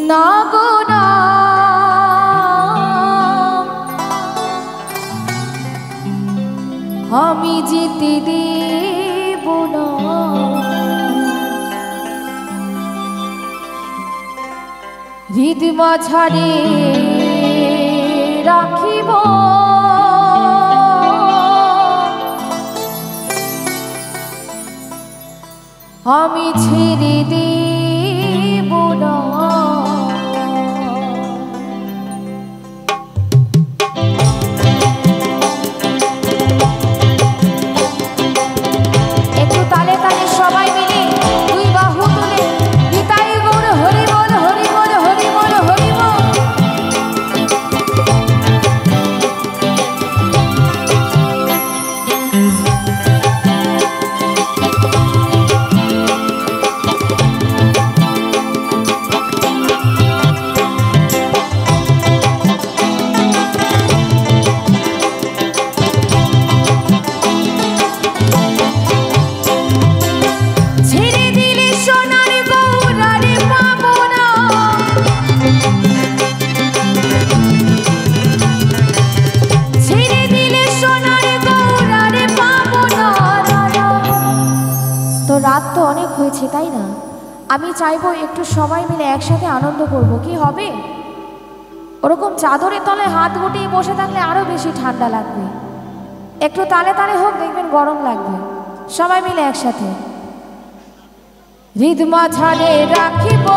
না গো না, আমি যেতে দেব না। হৃদ মাঝারে রাখিব আমি ছেড়ে দেব না। একটু তালে তালে সবাই মিলে দুই বাহু তুলে নিতাই গৌর হরি বল হরি বল হরি বল হরি বল। রাত তো অনেক হয়েছে তাই না? আমি চাইবো একটু সবাই মিলে একসাথে আনন্দ করব, কি হবে? ওরকম চাদরের তলে হাত গুটিয়ে বসে থাকলে আরো বেশি ঠান্ডা লাগবে। একটু তালে তালে হোক, দেখবেন গরম লাগবে। সবাই মিলে একসাথে হৃদ মাঝারে রাখিব